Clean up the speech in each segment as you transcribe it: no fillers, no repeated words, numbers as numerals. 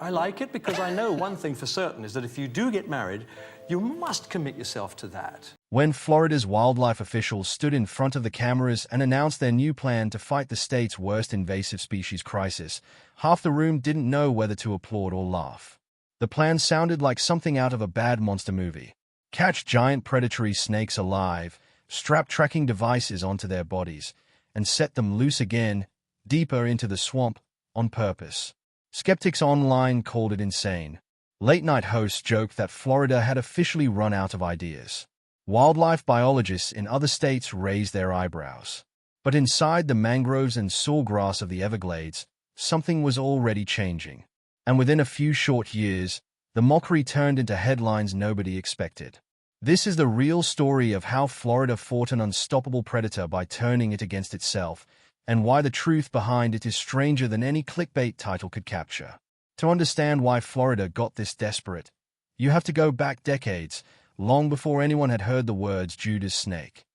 I like it because I know one thing for certain is that if you do get married, you must commit yourself to that. When Florida's wildlife officials stood in front of the cameras and announced their new plan to fight the state's worst invasive species crisis, half the room didn't know whether to applaud or laugh. The plan sounded like something out of a bad monster movie. Catch giant predatory snakes alive, strap tracking devices onto their bodies, and set them loose again, deeper into the swamp, on purpose. Skeptics online called it insane. Late-night hosts joked that Florida had officially run out of ideas. Wildlife biologists in other states raised their eyebrows. But inside the mangroves and sawgrass of the Everglades, something was already changing. And within a few short years, the mockery turned into headlines nobody expected. This is the real story of how Florida fought an unstoppable predator by turning it against itself, and why the truth behind it is stranger than any clickbait title could capture. To understand why Florida got this desperate, you have to go back decades, long before anyone had heard the words Judas snake.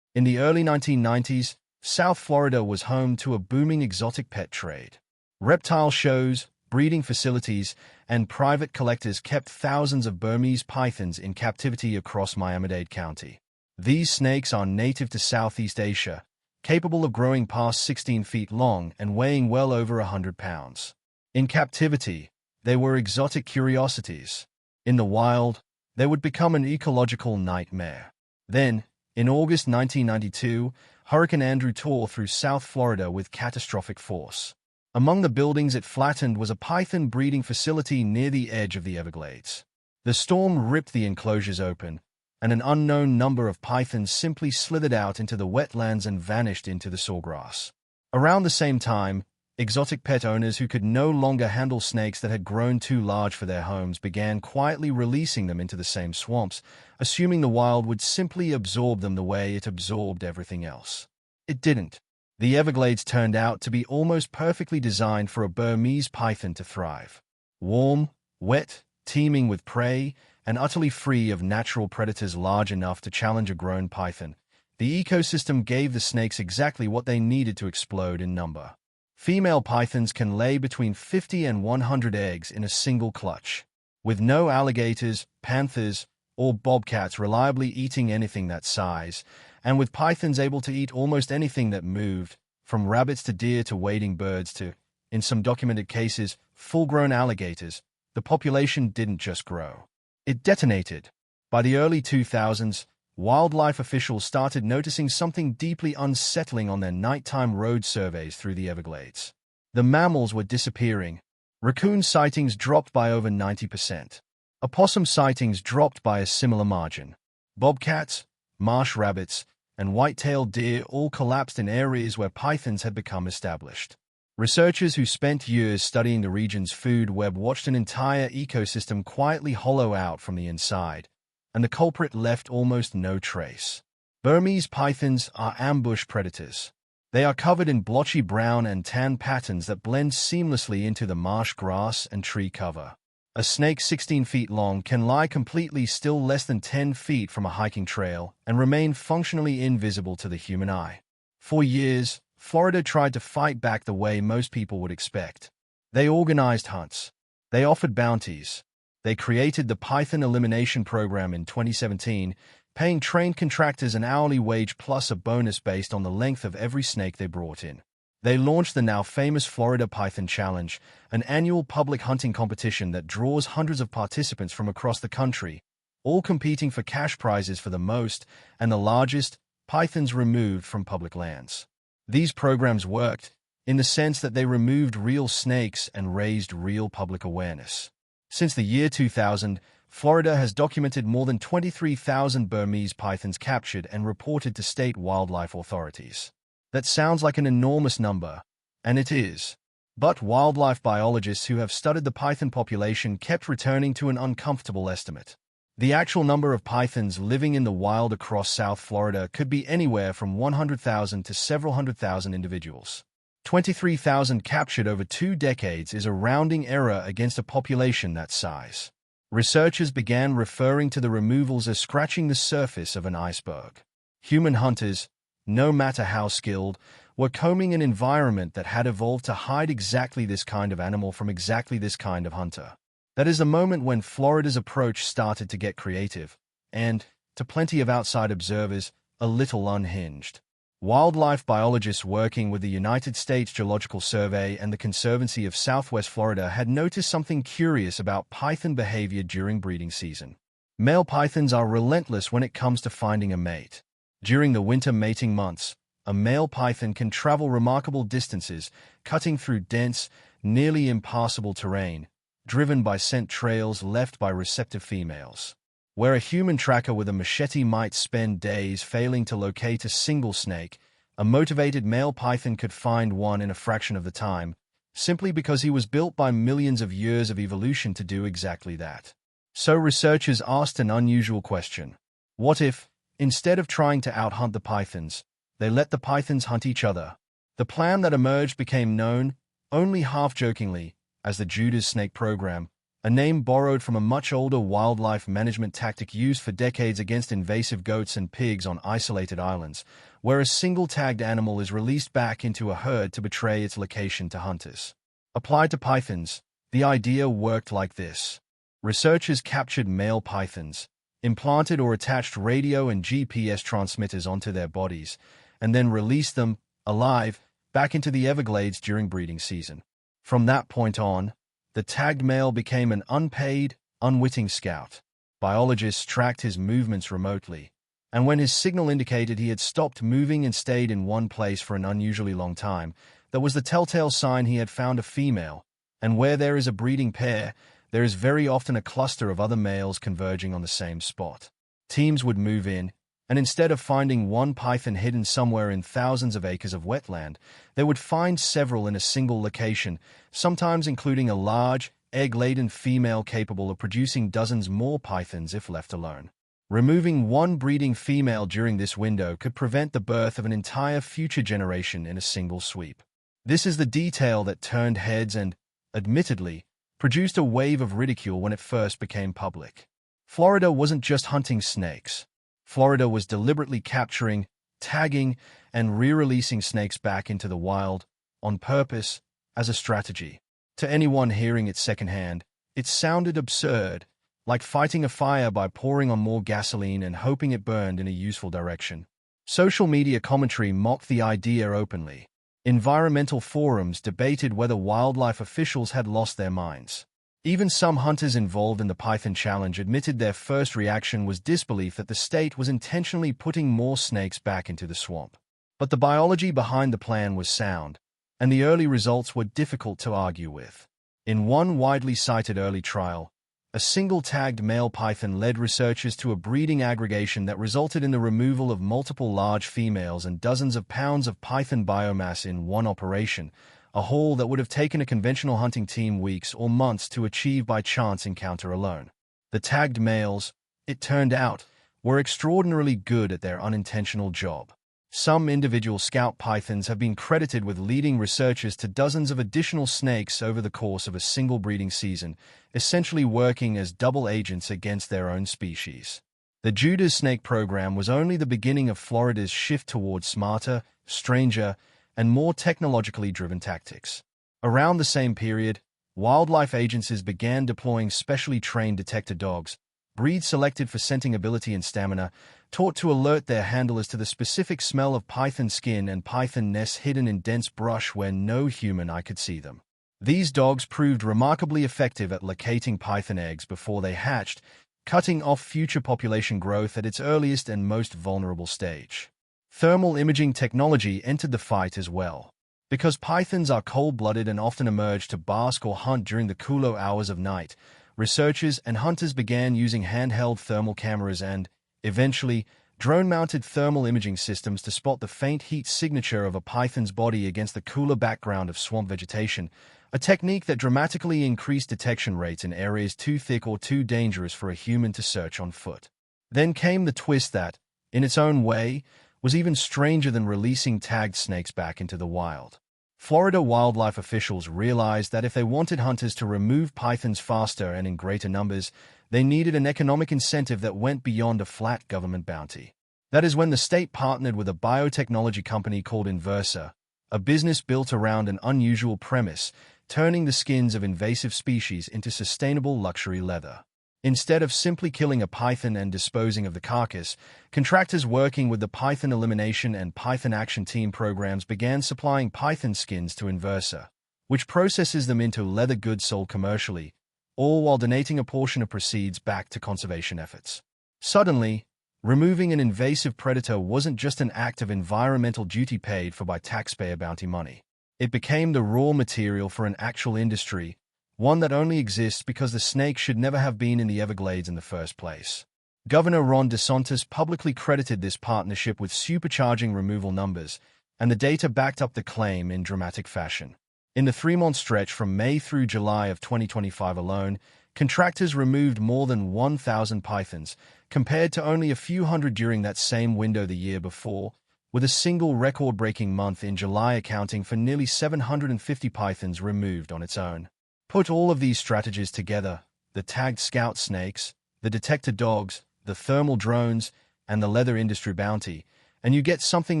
In the early 1990s, South Florida was home to a booming exotic pet trade. Reptile shows, breeding facilities, and private collectors kept thousands of Burmese pythons in captivity across Miami-Dade County. These snakes are native to Southeast Asia, capable of growing past 16 feet long and weighing well over 100 pounds. In captivity, they were exotic curiosities. In the wild, they would become an ecological nightmare. Then, in August 1992, Hurricane Andrew tore through South Florida with catastrophic force. Among the buildings it flattened was a python breeding facility near the edge of the Everglades. The storm ripped the enclosures open, and an unknown number of pythons simply slithered out into the wetlands and vanished into the sawgrass. Around the same time, exotic pet owners who could no longer handle snakes that had grown too large for their homes began quietly releasing them into the same swamps, assuming the wild would simply absorb them the way it absorbed everything else. It didn't. The Everglades turned out to be almost perfectly designed for a Burmese python to thrive. Warm, wet, teeming with prey, and utterly free of natural predators large enough to challenge a grown python, the ecosystem gave the snakes exactly what they needed to explode in number. Female pythons can lay between 50 and 100 eggs in a single clutch. With no alligators, panthers, or bobcats reliably eating anything that size, and with pythons able to eat almost anything that moved, from rabbits to deer to wading birds to, in some documented cases, full-grown alligators, the population didn't just grow. It detonated. By the early 2000s, wildlife officials started noticing something deeply unsettling on their nighttime road surveys through the Everglades. The mammals were disappearing. Raccoon sightings dropped by over 90%. Opossum sightings dropped by a similar margin. Bobcats, marsh rabbits, and white-tailed deer all collapsed in areas where pythons had become established. Researchers who spent years studying the region's food web watched an entire ecosystem quietly hollow out from the inside, and the culprit left almost no trace. Burmese pythons are ambush predators. They are covered in blotchy brown and tan patterns that blend seamlessly into the marsh grass and tree cover. A snake 16 feet long can lie completely still less than 10 feet from a hiking trail and remain functionally invisible to the human eye. For years, Florida tried to fight back the way most people would expect. They organized hunts. They offered bounties. They created the Python Elimination Program in 2017, paying trained contractors an hourly wage plus a bonus based on the length of every snake they brought in. They launched the now famous Florida Python Challenge, an annual public hunting competition that draws hundreds of participants from across the country, all competing for cash prizes for the most and the largest pythons removed from public lands. These programs worked, in the sense that they removed real snakes and raised real public awareness. Since the year 2000, Florida has documented more than 23,000 Burmese pythons captured and reported to state wildlife authorities. That sounds like an enormous number, and it is. But wildlife biologists who have studied the python population kept returning to an uncomfortable estimate. The actual number of pythons living in the wild across South Florida could be anywhere from 100,000 to several hundred thousand individuals. 23,000 captured over 2 decades is a rounding error against a population that size. Researchers began referring to the removals as scratching the surface of an iceberg. Human hunters, no matter how skilled, were combing an environment that had evolved to hide exactly this kind of animal from exactly this kind of hunter. That is the moment when Florida's approach started to get creative, and, to plenty of outside observers, a little unhinged. Wildlife biologists working with the United States Geological Survey and the Conservancy of Southwest Florida had noticed something curious about python behavior during breeding season. Male pythons are relentless when it comes to finding a mate. During the winter mating months, a male python can travel remarkable distances, cutting through dense, nearly impassable terrain, driven by scent trails left by receptive females. Where a human tracker with a machete might spend days failing to locate a single snake, a motivated male python could find one in a fraction of the time, simply because he was built by millions of years of evolution to do exactly that. So researchers asked an unusual question. What if, instead of trying to outhunt the pythons, they let the pythons hunt each other? The plan that emerged became known, only half-jokingly, as the Judas Snake Program, a name borrowed from a much older wildlife management tactic used for decades against invasive goats and pigs on isolated islands, where a single tagged animal is released back into a herd to betray its location to hunters. Applied to pythons, the idea worked like this. Researchers captured male pythons, implanted or attached radio and GPS transmitters onto their bodies, and then released them, alive, back into the Everglades during breeding season. From that point on, the tagged male became an unpaid, unwitting scout. Biologists tracked his movements remotely, and when his signal indicated he had stopped moving and stayed in one place for an unusually long time, that was the telltale sign he had found a female, and where there is a breeding pair, there is very often a cluster of other males converging on the same spot. Teams would move in, and instead of finding one python hidden somewhere in thousands of acres of wetland, they would find several in a single location, sometimes including a large, egg-laden female capable of producing dozens more pythons if left alone. Removing one breeding female during this window could prevent the birth of an entire future generation in a single sweep. This is the detail that turned heads and, admittedly, produced a wave of ridicule when it first became public. Florida wasn't just hunting snakes. Florida was deliberately capturing, tagging, and re-releasing snakes back into the wild, on purpose, as a strategy. To anyone hearing it secondhand, it sounded absurd, like fighting a fire by pouring on more gasoline and hoping it burned in a useful direction. Social media commentary mocked the idea openly. Environmental forums debated whether wildlife officials had lost their minds. Even some hunters involved in the Python Challenge admitted their first reaction was disbelief that the state was intentionally putting more snakes back into the swamp. But the biology behind the plan was sound, and the early results were difficult to argue with. In one widely cited early trial, a single tagged male python led researchers to a breeding aggregation that resulted in the removal of multiple large females and dozens of pounds of python biomass in one operation, a haul that would have taken a conventional hunting team weeks or months to achieve by chance encounter alone. The tagged males, it turned out, were extraordinarily good at their unintentional job. Some individual scout pythons have been credited with leading researchers to dozens of additional snakes over the course of a single breeding season, essentially working as double agents against their own species. The Judas Snake Program was only the beginning of Florida's shift towards smarter, stranger, and more technologically driven tactics. Around the same period, wildlife agencies began deploying specially trained detector dogs, breeds selected for scenting ability and stamina, taught to alert their handlers to the specific smell of python skin and python nests hidden in dense brush where no human eye could see them. These dogs proved remarkably effective at locating python eggs before they hatched, cutting off future population growth at its earliest and most vulnerable stage. Thermal imaging technology entered the fight as well. Because pythons are cold-blooded and often emerge to bask or hunt during the cooler hours of night, researchers and hunters began using handheld thermal cameras and, eventually, drone-mounted thermal imaging systems to spot the faint heat signature of a python's body against the cooler background of swamp vegetation, a technique that dramatically increased detection rates in areas too thick or too dangerous for a human to search on foot. Then came the twist that, in its own way, was even stranger than releasing tagged snakes back into the wild. Florida wildlife officials realized that if they wanted hunters to remove pythons faster and in greater numbers, they needed an economic incentive that went beyond a flat government bounty. That is when the state partnered with a biotechnology company called Inversa, a business built around an unusual premise, turning the skins of invasive species into sustainable luxury leather. Instead of simply killing a python and disposing of the carcass, contractors working with the Python Elimination and Python Action Team programs began supplying python skins to Inversa, which processes them into leather goods sold commercially, all while donating a portion of proceeds back to conservation efforts. Suddenly, removing an invasive predator wasn't just an act of environmental duty paid for by taxpayer bounty money. It became the raw material for an actual industry, one that only exists because the snake should never have been in the Everglades in the first place. Governor Ron DeSantis publicly credited this partnership with supercharging removal numbers, and the data backed up the claim in dramatic fashion. In the 3-month stretch from May through July of 2025 alone, contractors removed more than 1,000 pythons, compared to only a few hundred during that same window the year before, with a single record-breaking month in July accounting for nearly 750 pythons removed on its own. Put all of these strategies together, the tagged scout snakes, the detector dogs, the thermal drones, and the leather industry bounty, and you get something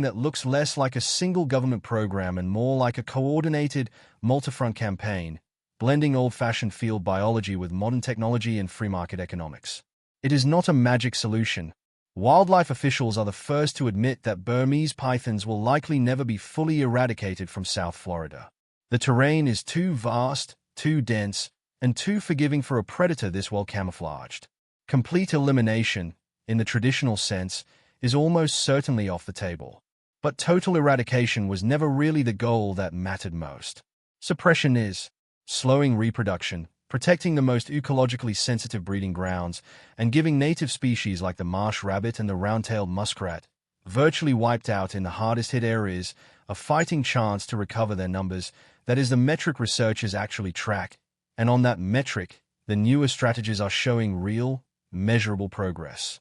that looks less like a single government program and more like a coordinated, multi-front campaign, blending old-fashioned field biology with modern technology and free-market economics. It is not a magic solution. Wildlife officials are the first to admit that Burmese pythons will likely never be fully eradicated from South Florida. The terrain is too vast, too dense, and too forgiving for a predator this well camouflaged. Complete elimination, in the traditional sense, is almost certainly off the table. But total eradication was never really the goal that mattered most. Suppression is slowing reproduction, protecting the most ecologically sensitive breeding grounds, and giving native species like the marsh rabbit and the round-tailed muskrat, virtually wiped out in the hardest-hit areas, a fighting chance to recover their numbers. That is the metric researchers actually track, and on that metric, the newer strategies are showing real, measurable progress.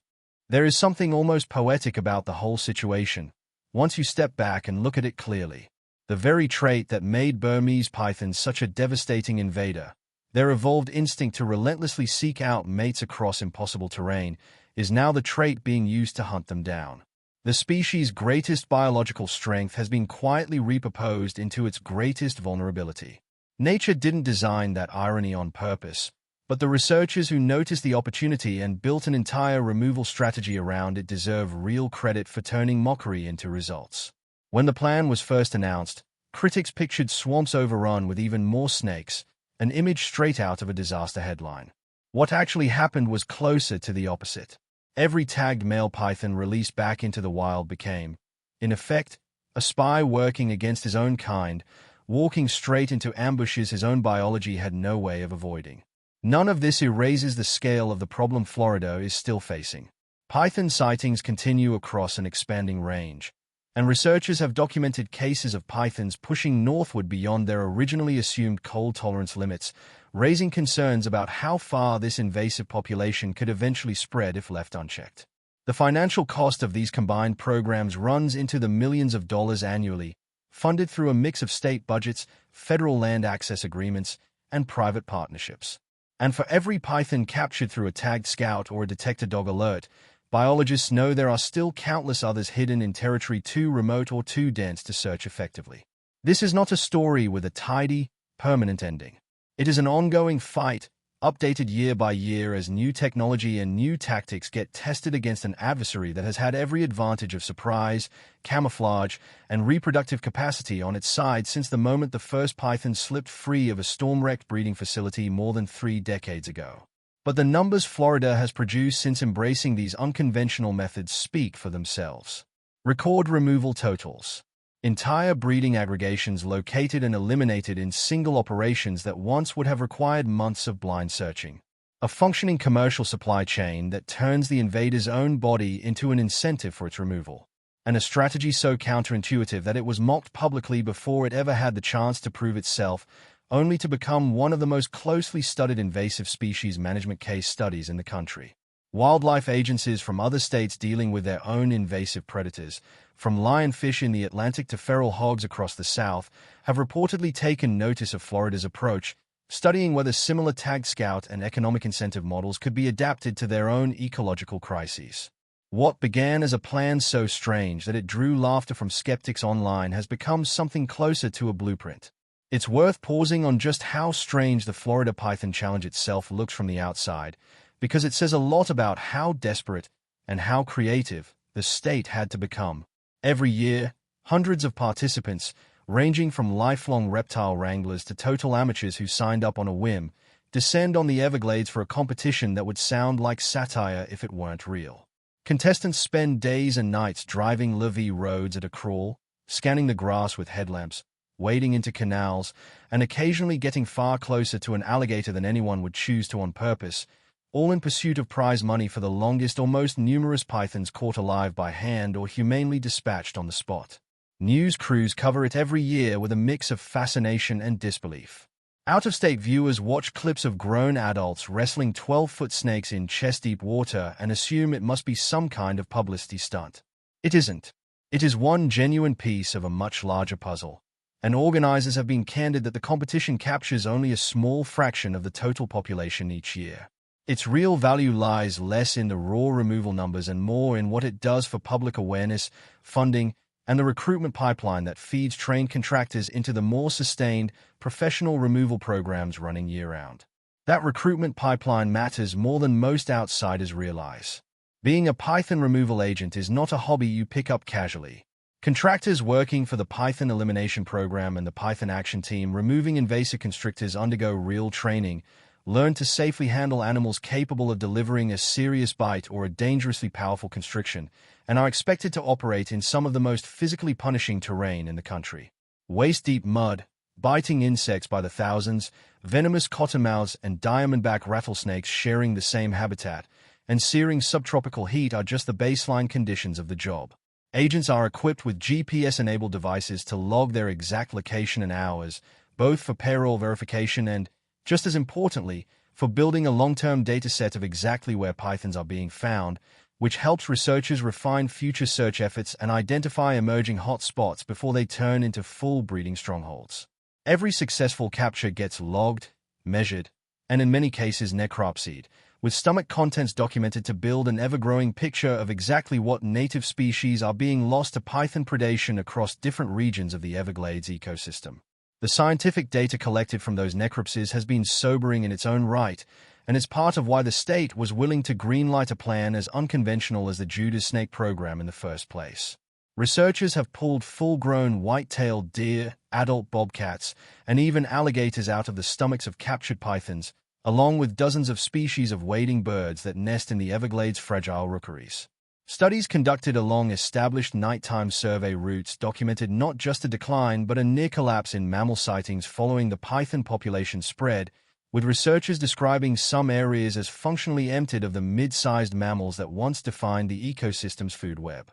There is something almost poetic about the whole situation, once you step back and look at it clearly. The very trait that made Burmese pythons such a devastating invader, their evolved instinct to relentlessly seek out mates across impossible terrain, is now the trait being used to hunt them down. The species' greatest biological strength has been quietly repurposed into its greatest vulnerability. Nature didn't design that irony on purpose, but the researchers who noticed the opportunity and built an entire removal strategy around it deserve real credit for turning mockery into results. When the plan was first announced, critics pictured swamps overrun with even more snakes, an image straight out of a disaster headline. What actually happened was closer to the opposite. Every tagged male python released back into the wild became, in effect, a spy working against his own kind, walking straight into ambushes his own biology had no way of avoiding. None of this erases the scale of the problem Florida is still facing. Python sightings continue across an expanding range, and researchers have documented cases of pythons pushing northward beyond their originally assumed cold tolerance limits, raising concerns about how far this invasive population could eventually spread if left unchecked. The financial cost of these combined programs runs into the millions of dollars annually, funded through a mix of state budgets, federal land access agreements, and private partnerships. And for every python captured through a tagged scout or a detector dog alert, biologists know there are still countless others hidden in territory too remote or too dense to search effectively. This is not a story with a tidy, permanent ending. It is an ongoing fight, updated year by year as new technology and new tactics get tested against an adversary that has had every advantage of surprise, camouflage, and reproductive capacity on its side since the moment the first python slipped free of a storm-wrecked breeding facility more than 3 decades ago. But the numbers Florida has produced since embracing these unconventional methods speak for themselves. Record removal totals. Entire breeding aggregations located and eliminated in single operations that once would have required months of blind searching. A functioning commercial supply chain that turns the invader's own body into an incentive for its removal. And a strategy so counterintuitive that it was mocked publicly before it ever had the chance to prove itself, only to become one of the most closely studied invasive species management case studies in the country. Wildlife agencies from other states dealing with their own invasive predators, from lionfish in the Atlantic to feral hogs across the South, have reportedly taken notice of Florida's approach, studying whether similar tagged scout and economic incentive models could be adapted to their own ecological crises. What began as a plan so strange that it drew laughter from skeptics online has become something closer to a blueprint. It's worth pausing on just how strange the Florida Python Challenge itself looks from the outside, because it says a lot about how desperate and how creative the state had to become. Every year, hundreds of participants, ranging from lifelong reptile wranglers to total amateurs who signed up on a whim, descend on the Everglades for a competition that would sound like satire if it weren't real. Contestants spend days and nights driving levee roads at a crawl, scanning the grass with headlamps, wading into canals, and occasionally getting far closer to an alligator than anyone would choose to on purpose, all in pursuit of prize money for the longest or most numerous pythons caught alive by hand or humanely dispatched on the spot. News crews cover it every year with a mix of fascination and disbelief. Out-of-state viewers watch clips of grown adults wrestling 12-foot snakes in chest-deep water and assume it must be some kind of publicity stunt. It isn't. It is one genuine piece of a much larger puzzle, and organizers have been candid that the competition captures only a small fraction of the total population each year. Its real value lies less in the raw removal numbers and more in what it does for public awareness, funding, and the recruitment pipeline that feeds trained contractors into the more sustained, professional removal programs running year-round. That recruitment pipeline matters more than most outsiders realize. Being a python removal agent is not a hobby you pick up casually. Contractors working for the Python Elimination Program and the Python Action Team removing invasive constrictors undergo real training, learn to safely handle animals capable of delivering a serious bite or a dangerously powerful constriction, and are expected to operate in some of the most physically punishing terrain in the country. Waist-deep mud, biting insects by the thousands, venomous cottonmouths and diamondback rattlesnakes sharing the same habitat, and searing subtropical heat are just the baseline conditions of the job. Agents are equipped with GPS-enabled devices to log their exact location and hours, both for payroll verification and, just as importantly, for building a long-term data set of exactly where pythons are being found, which helps researchers refine future search efforts and identify emerging hot spots before they turn into full breeding strongholds. Every successful capture gets logged, measured, and in many cases necropsied, with stomach contents documented to build an ever-growing picture of exactly what native species are being lost to python predation across different regions of the Everglades ecosystem. The scientific data collected from those necropsies has been sobering in its own right, and is part of why the state was willing to greenlight a plan as unconventional as the Judas snake program in the first place. Researchers have pulled full-grown white-tailed deer, adult bobcats, and even alligators out of the stomachs of captured pythons, along with dozens of species of wading birds that nest in the Everglades' fragile rookeries. Studies conducted along established nighttime survey routes documented not just a decline but a near collapse in mammal sightings following the python population spread, with researchers describing some areas as functionally emptied of the mid-sized mammals that once defined the ecosystem's food web.